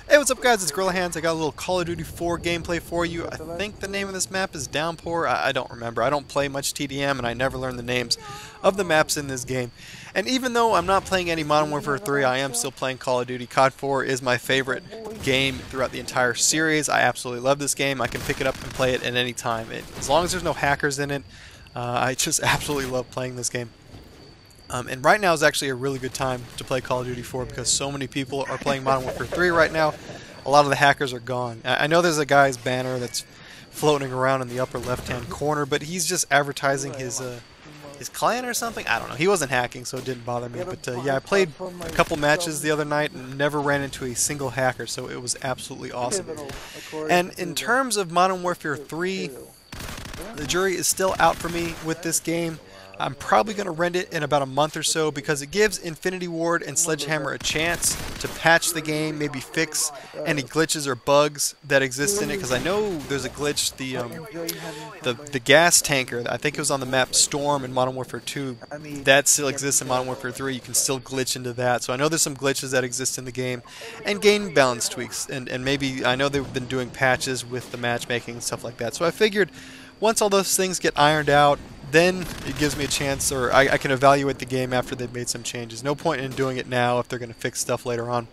Hey, what's up guys, it's Gorilla Hands. I got a little Call of Duty 4 gameplay for you. I think the name of this map is Downpour. I don't remember. I don't play much TDM and I never learn the names of the maps in this game. And even though I'm not playing any Modern Warfare 3, I am still playing Call of Duty. COD 4 is my favorite game throughout the entire series. I absolutely love this game. I can pick it up and play it at any time. As long as there's no hackers in it, I just absolutely love playing this game. And right now is actually a really good time to play Call of Duty 4 because so many people are playing Modern Warfare 3 right now. A lot of the hackers are gone. I know there's a guy's banner that's floating around in the upper left-hand corner, but he's just advertising his clan or something. I don't know. He wasn't hacking, so it didn't bother me. But yeah, I played a couple matches the other night and never ran into a single hacker, so it was absolutely awesome. And in terms of Modern Warfare 3, the jury is still out for me with this game. I'm probably going to rent it in about a month or so because it gives Infinity Ward and Sledgehammer a chance to patch the game, maybe fix any glitches or bugs that exist in it. Because I know there's a glitch, the gas tanker, I think it was on the map Storm in Modern Warfare 2, that still exists in Modern Warfare 3. You can still glitch into that. So I know there's some glitches that exist in the game, and game balance tweaks, and maybe I know they've been doing patches with the matchmaking and stuff like that. So I figured once all those things get ironed out, then it gives me a chance, or I can evaluate the game after they've made some changes. No point in doing it now if they're going to fix stuff later on.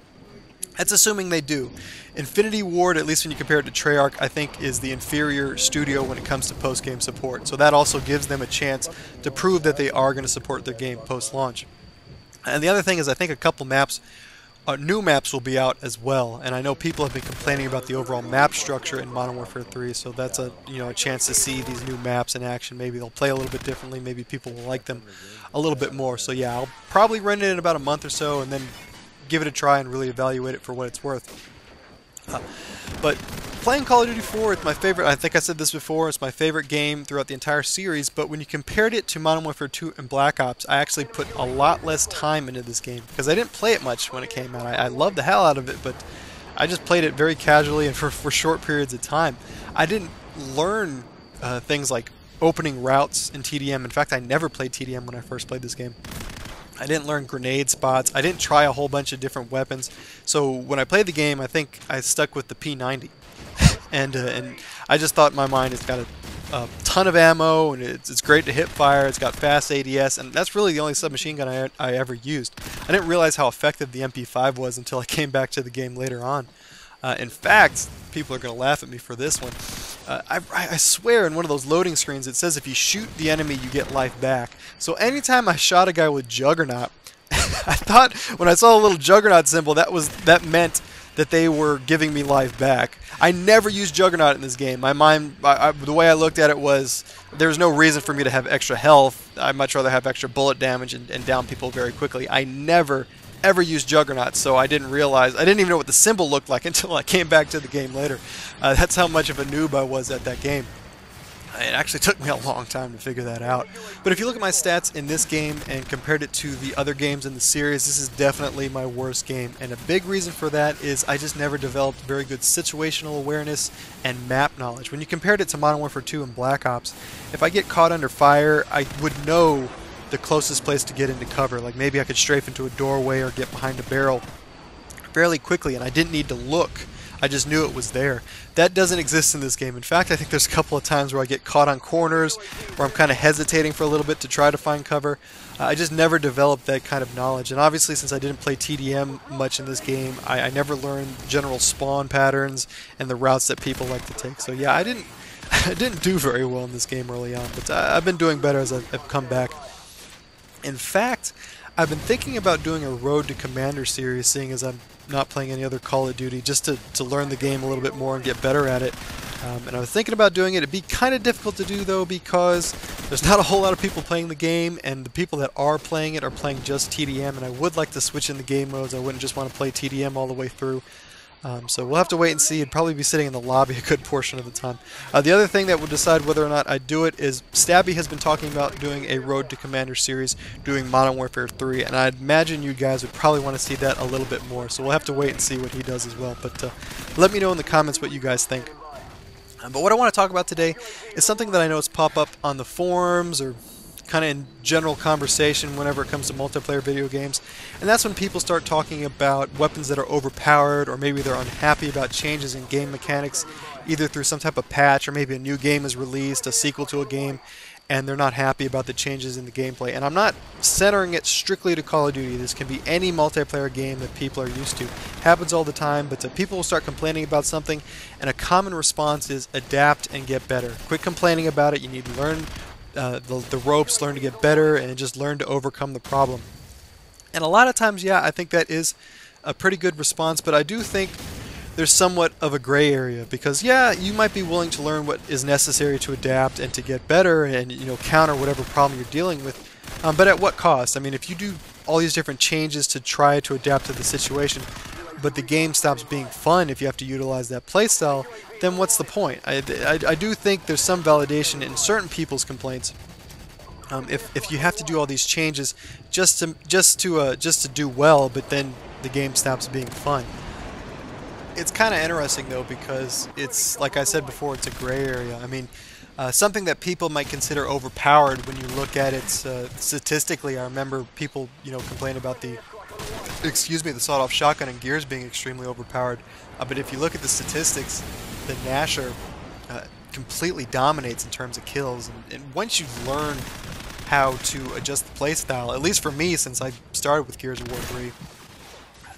That's assuming they do. Infinity Ward, at least when you compare it to Treyarch, I think is the inferior studio when it comes to post-game support. So that also gives them a chance to prove that they are going to support their game post-launch. And the other thing is I think a couple maps, new maps will be out as well, and I know people have been complaining about the overall map structure in Modern Warfare 3, so that's a chance to see these new maps in action. Maybe they'll play a little bit differently, maybe people will like them a little bit more. So yeah, I'll probably run it in about a month or so and then give it a try and really evaluate it for what it's worth. But playing Call of Duty 4, it's my favorite. I think I said this before, it's my favorite game throughout the entire series, but when you compared it to Modern Warfare 2 and Black Ops, I actually put a lot less time into this game because I didn't play it much when it came out. I loved the hell out of it, but I just played it very casually and for short periods of time. I didn't learn things like opening routes in TDM. In fact, I never played TDM when I first played this game. I didn't learn grenade spots. I didn't try a whole bunch of different weapons. So when I played the game, I think I stuck with the P90. and I just thought in my mind it's got a ton of ammo and it's great to hip fire. It's got fast ADS, and that's really the only submachine gun I ever used. I didn't realize how effective the MP5 was until I came back to the game later on. In fact, people are going to laugh at me for this one. I swear in one of those loading screens it says if you shoot the enemy you get life back. So anytime I shot a guy with Juggernaut, I thought when I saw a little Juggernaut symbol that meant that they were giving me life back. I never used Juggernaut in this game. My mind, the way I looked at it was there's no reason for me to have extra health. I'd much rather have extra bullet damage and down people very quickly. I never ever used Juggernaut, so I didn't realize, I didn't even know what the symbol looked like until I came back to the game later. That's how much of a noob I was at that game. It actually took me a long time to figure that out. But if you look at my stats in this game and compared it to the other games in the series, this is definitely my worst game. And a big reason for that is I just never developed very good situational awareness and map knowledge. When you compared it to Modern Warfare 2 and Black Ops, if I get caught under fire, I would know the closest place to get into cover. Like maybe I could strafe into a doorway or get behind a barrel fairly quickly, and I didn't need to look. I just knew it was there. That doesn't exist in this game. In fact, I think there's a couple of times where I get caught on corners, where I'm kind of hesitating for a little bit to try to find cover. I just never developed that kind of knowledge. And obviously, since I didn't play TDM much in this game, I never learned general spawn patterns and the routes that people like to take. So yeah, I didn't do very well in this game early on, but I've been doing better as I've come back. In fact, I've been thinking about doing a Road to Commander series, seeing as I'm not playing any other Call of Duty, just to learn the game a little bit more and get better at it. And I was thinking about doing it. It'd be kind of difficult to do, though, because there's not a whole lot of people playing the game, and the people that are playing it are playing just TDM, and I would like to switch in the game modes. I wouldn't just want to play TDM all the way through. So we'll have to wait and see. It'd probably be sitting in the lobby a good portion of the time. The other thing that will decide whether or not I do it is Stabby has been talking about doing a Road to Commander series, doing Modern Warfare 3, and I'd imagine you guys would probably want to see that a little bit more. So we'll have to wait and see what he does as well. But let me know in the comments what you guys think. But what I want to talk about today is something that I know has popped up on the forums or kind of in general conversation whenever it comes to multiplayer video games, and that's when people start talking about weapons that are overpowered, or maybe they're unhappy about changes in game mechanics, either through some type of patch, or maybe a new game is released, a sequel to a game, and they're not happy about the changes in the gameplay. And I'm not centering it strictly to Call of Duty. This can be any multiplayer game that people are used to. Happens all the time, but people will start complaining about something, and a common response is adapt and get better. Quit complaining about it. You need to learn the ropes, learn to get better, and just learn to overcome the problem. And a lot of times, yeah, I think that is a pretty good response, but I do think there's somewhat of a gray area, because yeah, you might be willing to learn what is necessary to adapt and to get better and, you know, counter whatever problem you're dealing with, but at what cost? I mean, if you do all these different changes to try to adapt to the situation, but the game stops being fun if you have to utilize that playstyle, then what's the point? I do think there's some validation in certain people's complaints. If you have to do all these changes just to do well, but then the game stops being fun. It's kind of interesting though, because it's, like I said before, it's a gray area. I mean, something that people might consider overpowered when you look at it statistically. I remember people, you know, complain about the sawed-off shotgun and Gears being extremely overpowered. But if you look at the statistics, the Gnasher completely dominates in terms of kills. And once you learn how to adjust the playstyle, at least for me, since I started with Gears of War 3,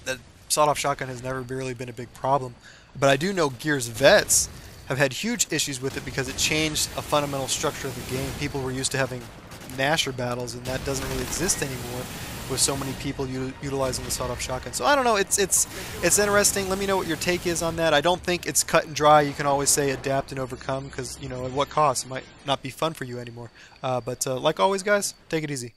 the sawed-off shotgun has never really been a big problem. But I do know Gears vets have had huge issues with it because it changed a fundamental structure of the game. People were used to having Gnasher battles, and that doesn't really exist anymore with so many people utilizing the sawed-off shotgun. So I don't know, it's interesting. Let me know what your take is on that. I don't think it's cut and dry. You can always say adapt and overcome, because, you know, at what cost? It might not be fun for you anymore. But like always, guys, take it easy.